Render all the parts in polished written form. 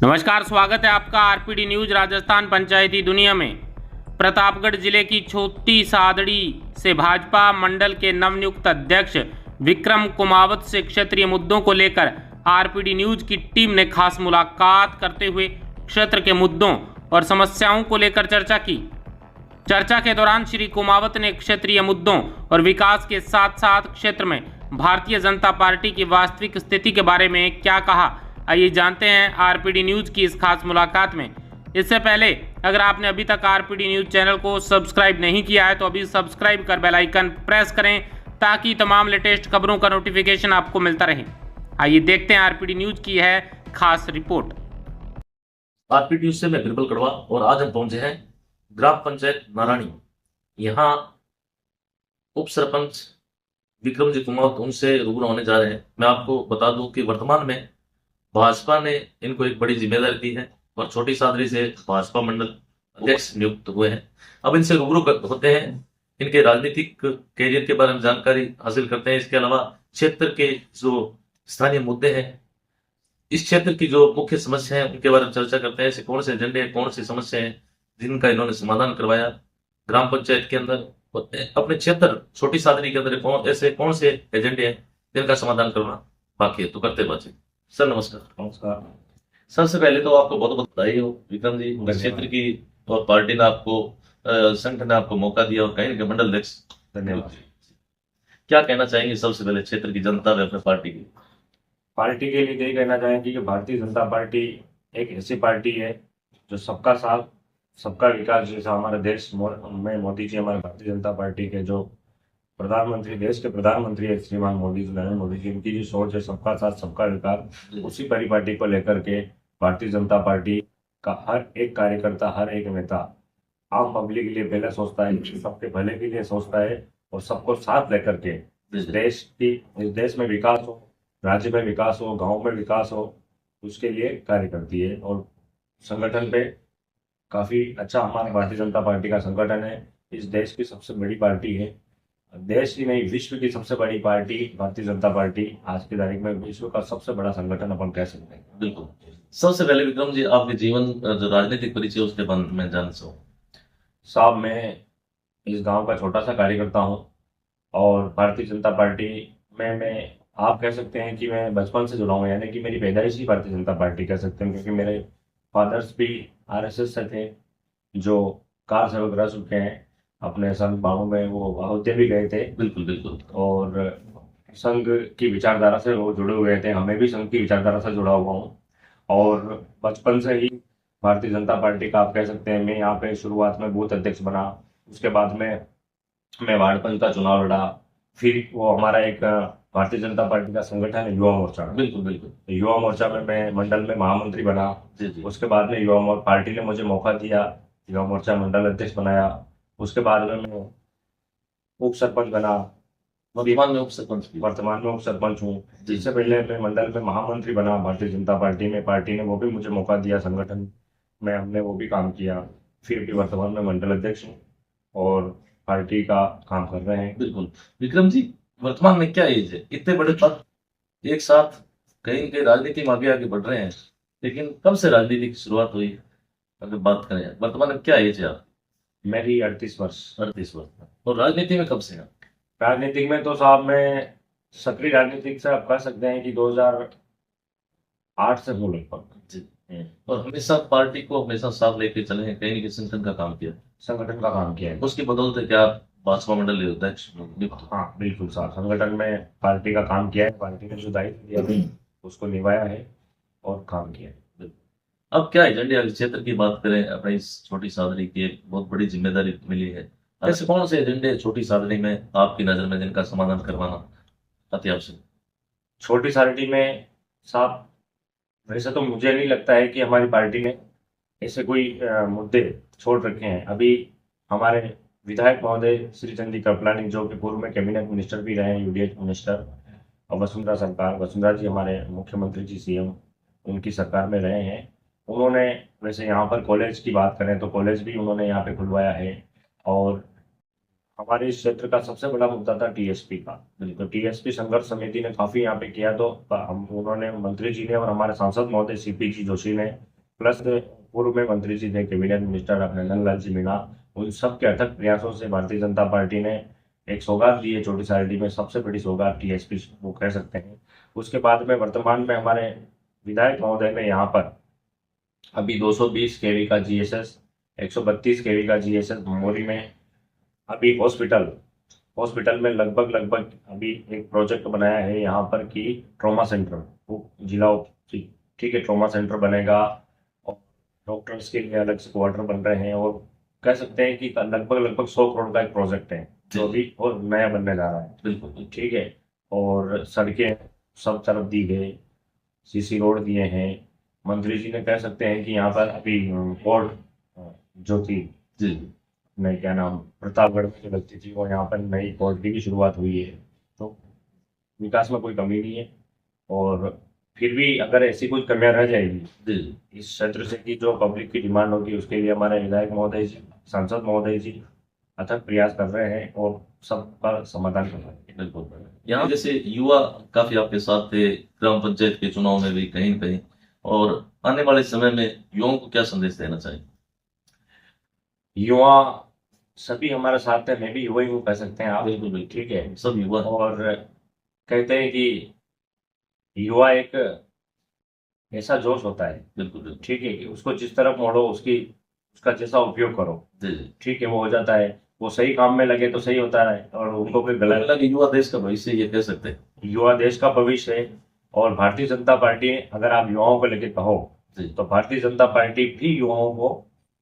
नमस्कार, स्वागत है आपका आरपीडी न्यूज राजस्थान पंचायती दुनिया में। प्रतापगढ़ जिले की छोटी सादड़ी से भाजपा मंडल के नवनियुक्त अध्यक्ष विक्रम कुमावत से क्षेत्रीय मुद्दों को लेकर आरपीडी न्यूज की टीम ने खास मुलाकात करते हुए क्षेत्र के मुद्दों और समस्याओं को लेकर चर्चा की। चर्चा के दौरान श्री कुमावत ने क्षेत्रीय मुद्दों और विकास के साथ साथ क्षेत्र में भारतीय जनता पार्टी की वास्तविक स्थिति के बारे में क्या कहा, आइए जानते हैं आरपीडी न्यूज की इस खास मुलाकात में। इससे पहले अगर आपने अभी तक आरपीडी न्यूज चैनल को सब्सक्राइब नहीं किया है तो अभी सब्सक्राइब कर बेल आइकन प्रेस करें ताकि तमाम लेटेस्ट खबरों का नोटिफिकेशन आपको मिलता रहे। आइए देखते हैं आरपीडी न्यूज की है खास रिपोर्ट। आरपीडी न्यूज से मैं बिरबल कड़वा और आज हम पहुंचे हैं ग्राम पंचायत नारायणी। यहाँ उप सरपंच विक्रम जी कुमावत उनसे रूबरू होने जा रहे हैं। मैं आपको बता दूं कि वर्तमान में भाजपा ने इनको एक बड़ी जिम्मेदारी दी है और छोटी सादरी से भाजपा मंडल अध्यक्ष नियुक्त हुए हैं। अब इनसे रूबरू होते हैं, इनके राजनीतिक कैरियर के बारे में जानकारी हासिल करते हैं। इसके अलावा क्षेत्र के जो स्थानीय मुद्दे हैं, इस क्षेत्र की जो मुख्य समस्या है उनके बारे में चर्चा करते हैं। ऐसे कौन से एजेंडे हैं, कौन सी समस्या है जिनका इन्होंने समाधान करवाया ग्राम पंचायत के अंदर, अपने क्षेत्र छोटी सादरी के अंदर ऐसे कौन से एजेंडे हैं जिनका समाधान करना बाकी है। तो करते बातचीत। सर नमस्कार। नमस्कार। सबसे पहले तो आपको बहुत बहुत बधाई हो विक्रम जी, क्षेत्र की और पार्टी ने आपको संगठन ने आपको मौका दिया और कहीं ना कहीं मंडल अध्यक्ष। धन्यवाद। क्या कहना चाहेंगे सबसे पहले क्षेत्र की जनता में अपने पार्टी की? पार्टी के लिए यही कहना चाहेंगे कि भारतीय जनता पार्टी एक ऐसी पार्टी है जो सबका साथ सबका विकास, जैसा हमारे देश में मोदी जी हमारे भारतीय जनता पार्टी के जो प्रधानमंत्री, देश के प्रधानमंत्री है श्रीमान मोदी जी, नरेंद्र मोदी जी, इनकी जो सोच है सबका साथ सबका विकास, उसी परिपाटी को लेकर के भारतीय जनता पार्टी का हर एक कार्यकर्ता, हर एक नेता आम पब्लिक के लिए पहले सोचता है, सबके भले के लिए सोचता है और सबको साथ लेकर के इस देश में विकास हो, राज्य में विकास हो, गांव में विकास हो, उसके लिए कार्य करती है। और संगठन पे काफी अच्छा हमारा भारतीय जनता पार्टी का संगठन है। इस देश की सबसे बड़ी पार्टी है, देश की नहीं विश्व की सबसे बड़ी पार्टी भारतीय जनता पार्टी आज की तारीख में विश्व का सबसे बड़ा संगठन अपन कह सकते हैं। बिल्कुल। सबसे पहले विक्रम जी आपके जीवन जो राजनीतिक परिचय उसके बारे में जानना चाहूँ। साहब, मैं इस गांव का छोटा सा कार्यकर्ता हूं और भारतीय जनता पार्टी में मैं आप कह सकते हैं कि मैं बचपन से जुड़ा हूँ, यानी कि मेरी पैदाइश ही भारतीय जनता पार्टी कह सकते हैं, क्योंकि मेरे फादर्स भी आरएसएस से थे जो कार सेवक रह चुके हैं। अपने संघ बाणों में वो अयोध्या भी गए थे। बिल्कुल बिल्कुल। और संघ की विचारधारा से वो जुड़े हुए थे, हमें भी संघ की विचारधारा से जुड़ा हुआ हूँ और बचपन से ही भारतीय जनता पार्टी का आप कह सकते हैं। मैं यहाँ पे शुरुआत में बूथ अध्यक्ष बना, उसके बाद में मैं वार्ड पंच का चुनाव लड़ा, फिर वो हमारा एक भारतीय जनता पार्टी का संगठन है युवा मोर्चा। बिल्कुल बिल्कुल। युवा मोर्चा में मैं मंडल में महामंत्री बना। जी। उसके बाद में पार्टी ने मुझे मौका दिया, युवा मोर्चा मंडल अध्यक्ष बनाया। उसके बाद में मैं उप सरपंच बना, वर्तमान में उप सरपंच हूँ। जिससे पहले मैं मंडल में महामंत्री बना भारतीय जनता पार्टी में, पार्टी ने वो भी मुझे मौका दिया, संगठन में हमने वो भी काम किया। फिर भी वर्तमान में मंडल अध्यक्ष हूँ और पार्टी का काम कर रहे हैं। बिल्कुल। विक्रम जी, वर्तमान में क्या एज है? इतने बड़े पद एक साथ कहीं कहीं राजनीति में आगे बढ़ रहे हैं, लेकिन कब से राजनीति की शुरुआत हुई अगर बात करें? वर्तमान में क्या एज है आप? मेरी 38 वर्ष। 38 वर्ष। और राजनीति में कब से हैं? राजनीतिक में तो साहब मैं सक्रिय राजनीतिक से आप कह सकते हैं कि 2008 से हूँ लगभग। जी। और हमेशा पार्टी को हमेशा साथ लेके चले हैं, कहीं ना कहीं संगठन का काम किया, संगठन का काम किया है। उसकी बदौलत क्या आप भाजपा मंडल अध्यक्ष? हाँ बिल्कुल साहब, संगठन में पार्टी का काम किया है, पार्टी ने जो दायित्व दिया उसको निभाया है और काम किया है। अब क्या एजेंडे अगर क्षेत्र की बात करें, अपने इस छोटी सादरी की एक बहुत बड़ी जिम्मेदारी मिली है, ऐसे कौन से एजेंडे छोटी सादरी में आपकी नजर में जिनका समाधान करवाना अति आवश्यक? छोटी सादरी में साहब वैसे तो मुझे नहीं लगता है कि हमारी पार्टी ने ऐसे कोई मुद्दे छोड़ रखे हैं। अभी हमारे विधायक महोदय श्री चंदी कृपलानी, जो कि पूर्व में कैबिनेट मिनिस्टर भी रहे हैं, यूडीएच मिनिस्टर, और वसुंधरा जी हमारे मुख्यमंत्री जी, सीएम, उनकी सरकार में रहे हैं। उन्होंने वैसे यहाँ पर कॉलेज की बात करें तो कॉलेज भी उन्होंने यहाँ पे खुलवाया है। और हमारे इस क्षेत्र का सबसे बड़ा मुद्दा था टीएसपी का। तो टीएसपी संघर्ष समिति ने काफी यहाँ पे किया, तो उन्होंने, मंत्री जी ने और हमारे सांसद महोदय सीपी जी जोशी ने प्लस पूर्व में मंत्री जी थे, कैबिनेट मिनिस्टर अपने नंदलाल जी मीणा, उन सब के अथक प्रयासों से भारतीय जनता पार्टी ने एक सौगात दी है छोटी सारडी में, सबसे बड़ी सौगात टीएसपी वो कह सकते हैं। उसके बाद में वर्तमान में हमारे विधायक महोदय ने यहाँ पर अभी 220 केवी का जीएसएस, 132 केवी का जीएसएस भमोरी में, अभी हॉस्पिटल में लगभग अभी एक प्रोजेक्ट बनाया है यहाँ पर कि ट्रॉमा सेंटर, वो जिला ठीक है, ट्रॉमा सेंटर बनेगा और डॉक्टर्स के लिए अलग से क्वार्टर बन रहे हैं, और कह सकते हैं कि लगभग 100 करोड़ का एक प्रोजेक्ट है जो अभी और नया बनने जा रहा है। बिल्कुल ठीक है, और सड़कें सब तरफ दी गई, सीसी रोड दिए हैं। मंत्री जी ने कह सकते हैं कि यहाँ पर अभी कोर्ट जो थी जी नहीं, क्या नाम, प्रतापगढ़ में जो लगती थी, वो यहाँ पर नई कोर्ट की भी शुरुआत हुई है। तो विकास में कोई कमी नहीं है, और फिर भी अगर ऐसी कुछ कमियां रह जाएगी जी इस क्षेत्र से की जो पब्लिक की डिमांड होगी, उसके लिए हमारे विधायक महोदय जी, सांसद महोदय जी अथक प्रयास कर रहे हैं और सबका समाधान कर रहे हैं। बिल्कुल। यहाँ जैसे युवा काफी आपके साथ थे ग्राम पंचायत के चुनाव में भी कहीं न कहीं, और आने वाले समय में युवाओं को क्या संदेश देना चाहिए? युवा सभी हमारे साथ है, मैं भी युवा ही हूँ कह सकते हैं आप। बिल्कुल बिल्कुल, ठीक है, सब युवा और कहते हैं कि युवा एक ऐसा जोश होता है, बिल्कुल बिल्कुल ठीक है, कि उसको जिस तरफ मोड़ो, उसका जैसा उपयोग करो, जी जी। ठीक है, वो हो जाता है। वो सही काम में लगे तो सही होता है, और उनको कोई गलत, हालांकि युवा देश का भविष्य ये कह सकते हैं। युवा देश का भविष्य है। और भारतीय जनता पार्टी, अगर आप युवाओं को लेकर कहो जी तो भारतीय जनता पार्टी भी युवाओं को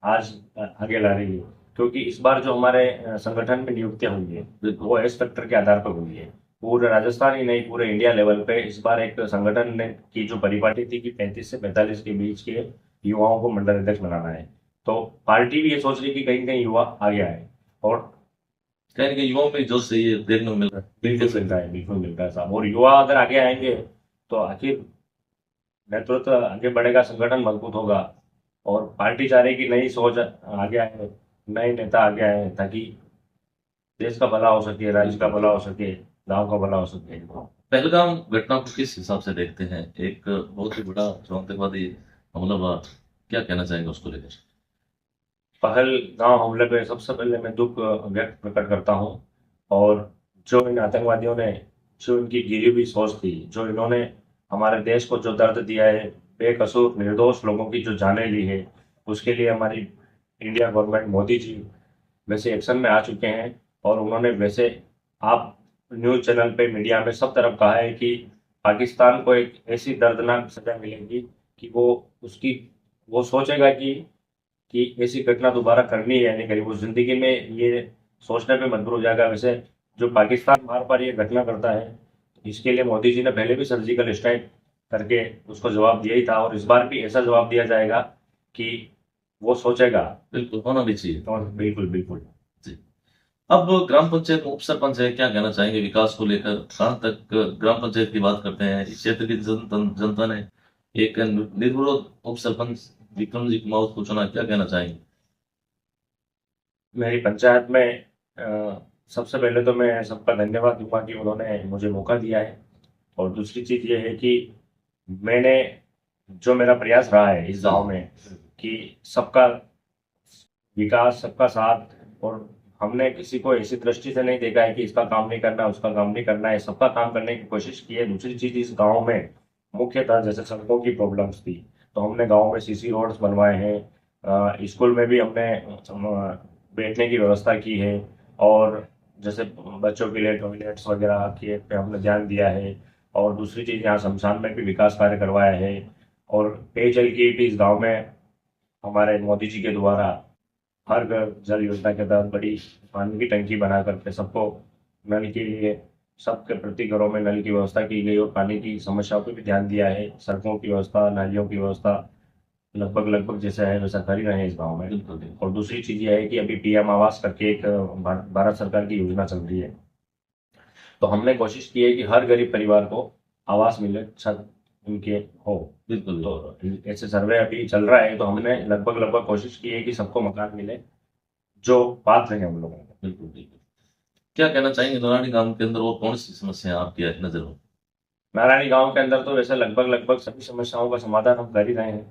आज आगे ला रही है, क्योंकि इस बार जो हमारे संगठन में नियुक्तियां हुई है बिल्कुल वो एस फैक्टर के आधार पर हुई है। पूरे राजस्थान ही नहीं, पूरे इंडिया लेवल पे इस बार एक संगठन ने की जो परिपाटी थी कि 35 से 45 के बीच के युवाओं को मंडल अध्यक्ष बनाना है। तो पार्टी भी ये सोच रही कि कहीं कहीं युवा आगे आए, और कहीं न कहीं युवाओं में जोश से ये देखने को मिल रहा है। बिल्कुल मिलता है साहब। और युवा अगर आगे आएंगे तो आखिर नेतृत्व आगे बढ़ेगा, संगठन मजबूत होगा, और पार्टी चाह रही कि नई सोच आगे आए, नए नेता आगे आए, ताकि देश का भला हो सके, राज्य का भला हो सके, गांव का भला हो सके। पहलगाम घटना को किस हिसाब से देखते हैं? एक बहुत ही बड़ा जो आतंकवादी हमला हुआ, क्या कहना चाहेंगे उसको लेकर? पहलगाम हमले पे सबसे पहले मैं दुख व्यक्त प्रकट करता हूँ, और जो इन आतंकवादियों ने, जो इनकी गिरी हुई सोच थी, जो इन्होंने हमारे देश को जो दर्द दिया है, बेकसूर निर्दोष लोगों की जो जानें ली है, उसके लिए हमारी इंडिया गवर्नमेंट, मोदी जी वैसे एक्शन में आ चुके हैं। और उन्होंने वैसे, आप न्यूज़ चैनल पे, मीडिया में सब तरफ कहा है कि पाकिस्तान को एक ऐसी दर्दनाक सजा मिलेगी कि वो सोचेगा कि ऐसी घटना दोबारा करनी है या नहीं करनी, वो जिंदगी में ये सोचने पे मजबूर हो जाएगा। वैसे जो पाकिस्तान बार बार ये घटना करता है, इसके लिए मोदी जी ने पहले भी सर्जिकल स्ट्राइक करके उसको जवाब दिया ही था, और इस बार भी ऐसा जवाब दिया जाएगा कि वो सोचेगा। बिल्कुल होना भी चाहिए। तो बिल्कुल बिल्कुल। जी। अब ग्राम पंचायत उप सरपंच है, क्या कहना चाहेंगे विकास को लेकर? कहाँ तक ग्राम पंचायत की बात करते हैं? इस क्षेत्र की जनता ने एक निर्विरोध उप सरपंच विक्रम जी कुमावत को चुना, क्या कहना चाहेंगे? मेरी पंचायत में सबसे पहले तो मैं सबका धन्यवाद दूंगा कि उन्होंने मुझे मौका दिया है, और दूसरी चीज ये है कि मैंने, जो मेरा प्रयास रहा है इस गांव में कि सबका विकास, सबका साथ, और हमने किसी को ऐसी दृष्टि से नहीं देखा है कि इसका काम नहीं करना, उसका काम नहीं करना है, सबका काम करने की कोशिश की है। दूसरी चीज, इस गांव में मुख्यतः जैसे सड़कों की प्रॉब्लम्स थी, तो हमने गांव में सीसी रोड्स बनवाए हैं, स्कूल में भी हमने बैठने की व्यवस्था की है, और जैसे बच्चों के लिए टॉयलेट्स वगैरह के पे हमने ध्यान दिया है। और दूसरी चीज, यहाँ शमशान में भी विकास कार्य करवाया है, और पेयजल की भी इस गांव में हमारे मोदी जी के द्वारा हर घर जल योजना के तहत बड़ी पानी की टंकी बना करके सबको नल के लिए, सबके प्रति घरों में नल की व्यवस्था की गई, और पानी की समस्याओं पर भी ध्यान दिया है। सड़कों की व्यवस्था, नालियों की व्यवस्था लगभग जैसा है वैसा कर ही रहे हैं इस गांव में। बिल्कुल और दूसरी चीज ये है कि अभी पीएम आवास करके एक भारत सरकार की योजना चल रही है, तो हमने कोशिश की है कि हर गरीब परिवार को आवास मिले, छत उनके हो। बिल्कुल। तो ऐसे सर्वे अभी चल रहा है, तो हमने लगभग कोशिश की है कि सबको मकान मिले जो पात्र हैं हम लोगों को। बिल्कुल बिल्कुल। क्या कहना चाहेंगे नारायणी गांव के अंदर और कौन सी समस्या है आपकी नजर में? नारायणी गांव के अंदर तो वैसे लगभग सभी समस्याओं का समाधान हम कर ही रहे हैं।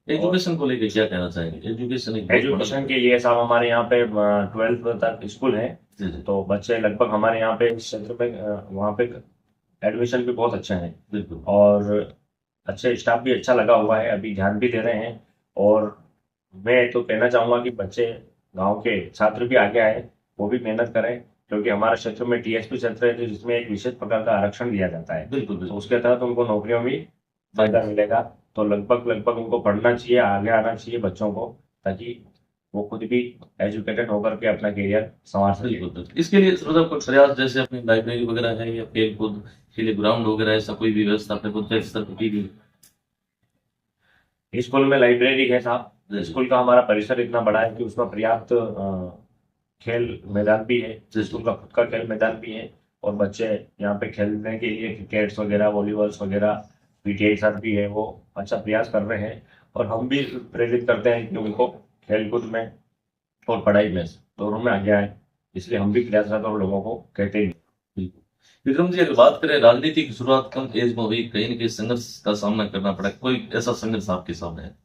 एजुकेशन को लेकर क्या कहना चाहेंगे? एजुकेशन एक बहुत बड़ा- एजुकेशन के लिए साहब हमारे यहाँ पे 12th तक स्कूल है, जी जी तो बच्चे लगभग हमारे यहाँ पे इस क्षेत्र में वहाँ पे एडमिशन भी बहुत अच्छे हैं बिल्कुल और अच्छे स्टाफ भी अच्छा लगा हुआ है, अभी ध्यान भी दे रहे हैं। और मैं तो कहना चाहूँगा कि बच्चे गांव के छात्र भी आगे आए, वो भी मेहनत करें, क्योंकि हमारे क्षेत्र में टीएसपी क्षेत्र है जिसमें एक विशेष प्रकार का आरक्षण दिया जाता है, बिल्कुल तो बिल्कुल उसके तहत उनको नौकरियों में फायदा मिलेगा। तो लगभग लगभग उनको पढ़ना चाहिए, आगे आना चाहिए बच्चों को, ताकि वो खुद भी एजुकेटेड होकर के अपना करियर संवार सके। बिल्कुल बिल्कुल। इसके लिए मतलब कोई प्रयास जैसे अपनी लाइब्रेरी वगैरह है या खेल कूद के लिए ग्राउंड वगैरह ऐसा कोई भी व्यवस्था अपने पंचायत स्तर पर की गई? स्कूल में लाइब्रेरी है साहब, जी। स्कूल का हमारा परिसर इतना बड़ा है कि उसमें पर्याप्त खेल मैदान भी है, जी। स्कूल का खुद का खेल मैदान भी है, और बच्चे यहाँ पे खेलने के लिए क्रिकेट्स वगैरह, वॉलीबॉल्स वगैरह, पीटीआई सर भी है, वो अच्छा प्रयास कर रहे हैं। और हम भी प्रेरित करते हैं कि उनको खेलकूद में और पढ़ाई में दोनों में आगे आए, इसलिए हम भी प्रयासरत और लोगों को कहते हैं। बिल्कुल। विक्रम जी, अगर बात करें राजनीति की शुरुआत कम एज में हुई, कहीं न कहीं संघर्ष का सामना करना पड़ा, कोई ऐसा संघर्ष आपके सामने है?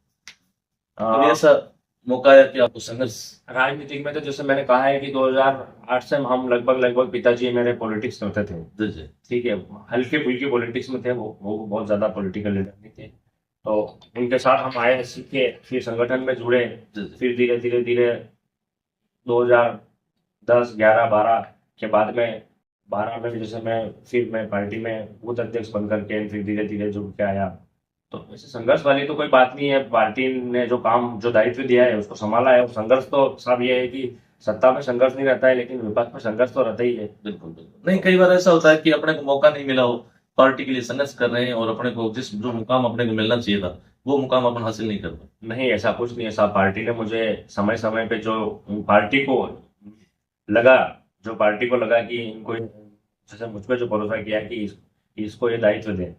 कोई ऐसा मौका है कि आपको संघर्ष? राजनीतिक में तो जैसे मैंने कहा है कि 2008 से हम लगभग पिताजी मेरे पॉलिटिक्स करते थे, जी जी ठीक है, हल्के फुल्के पॉलिटिक्स में थे, वो बहुत ज्यादा पॉलिटिकल लीडर नहीं थे, तो उनके साथ हम आए, सीखे, फिर संगठन में जुड़े, जी जी फिर धीरे धीरे धीरे 2010, 11, 12 के बाद में 12 में भी जैसे मैं पार्टी में बूथ अध्यक्ष बन करके फिर धीरे धीरे जुड़ के आया। तो ऐसे संघर्ष वाली तो कोई बात नहीं है, पार्टी ने जो दायित्व दिया है उसको संभाला है। और संघर्ष तो साहब ये है कि सत्ता में संघर्ष नहीं रहता है, लेकिन विपक्ष में संघर्ष तो रहता ही है। बिल्कुल बिल्कुल। नहीं, कई बार ऐसा होता है कि अपने को मौका नहीं मिला हो, पार्टी के लिए संघर्ष कर रहे हैं और अपने को जो मुकाम अपने को मिलना चाहिए था वो मुकाम अपन हासिल नहीं कर पाए। नहीं, ऐसा कुछ नहीं है साहब, पार्टी ने मुझे समय समय पे पार्टी को लगा जो पार्टी को लगा कि इनको, जैसे मुझ पे जो भरोसा किया कि इसको ये दायित्व दे,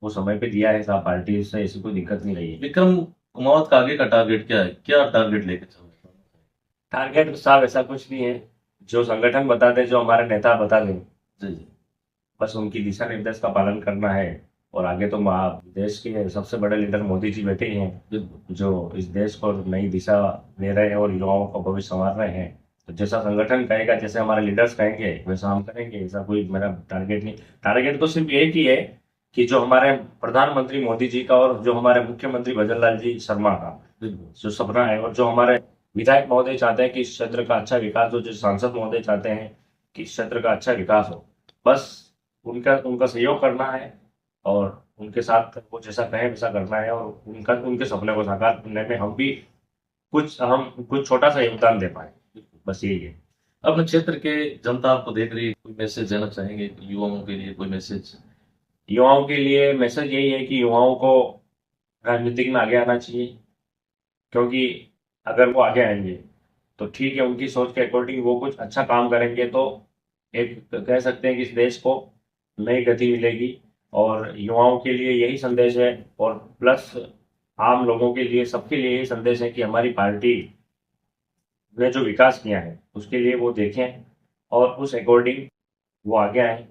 वो समय पे दिया है साहब, पार्टी से ऐसी कोई दिक्कत नहीं रही है। विक्रम कुमावत का आगे का टारगेट क्या है? क्या टारगेट लेके चल रहे हैं? टारगेट साहब ऐसा कुछ नहीं है, जो संगठन बता दे, जो हमारे नेता बता दें, जी जी बस उनकी दिशा निर्देश का पालन करना है। और आगे तो देश के सबसे बड़े लीडर मोदी जी बैठे ही हैं, बिल्कुल जो इस देश को नई दिशा दे रहे हैं और युवाओं का भविष्य संवार रहे हैं। तो जैसा संगठन कहेगा, जैसे हमारे लीडर्स कहेंगे, वैसा हम करेंगे, ऐसा कोई मेरा टारगेट नहीं। टारगेट तो सिर्फ एक ही है कि जो हमारे प्रधानमंत्री मोदी जी का और जो हमारे मुख्यमंत्री भजन लाल जी शर्मा का बिल्कुल जो सपना है, और जो हमारे विधायक महोदय चाहते हैं कि इस क्षेत्र का अच्छा विकास हो, जो सांसद महोदय चाहते हैं कि इस क्षेत्र का अच्छा विकास हो, बस उनका सहयोग करना है और उनके साथ वो जैसा कहें वैसा करना है, और उनके सपने को साकार करने में हम कुछ छोटा सा योगदान दे पाए, बस यही है। अपने क्षेत्र के जनता आपको देख रही है, कोई मैसेज देना चाहेंगे युवाओं के लिए? कोई मैसेज? युवाओं के लिए मैसेज यही है कि युवाओं को राजनीतिक में आगे आना चाहिए, क्योंकि अगर वो आगे आएंगे तो ठीक है, उनकी सोच के अकॉर्डिंग वो कुछ अच्छा काम करेंगे तो एक कह सकते हैं कि इस देश को नई गति मिलेगी। और युवाओं के लिए यही संदेश है, और प्लस आम लोगों के लिए, सबके लिए यही संदेश है कि हमारी पार्टी ने जो विकास किया है उसके लिए वो देखें और उस अकॉर्डिंग वो आगे आए,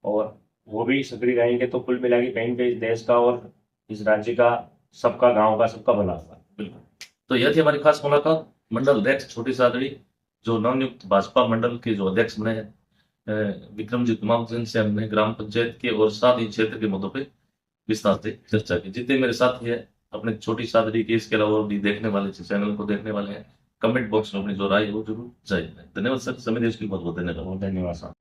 और वो भी सक्रिय रहेंगे तो कुल मिला के कहीं पे इस देश का और इस राज्य का, सबका, गांव का, सबका भला होगा। बिल्कुल। तो यह थी हमारी खास मुलाकात मंडल अध्यक्ष छोटी सादड़ी, जो नवनियुक्त भाजपा मंडल के जो अध्यक्ष बने हैं, विक्रम जी कुमावत से हमने ग्राम पंचायत के और साथ ही क्षेत्र के मुद्दों पे विस्तार से चर्चा की। जितने मेरे साथी है अपने छोटी सादड़ी के, इसके अलावा भी देखने वाले चैनल को देखने वाले हैं, कमेंट बॉक्स में अपनी जो राय है वो जरूर जाहिर करें। धन्यवाद सर, समय देश की बहुत बहुत धन्यवाद। धन्यवाद साहब।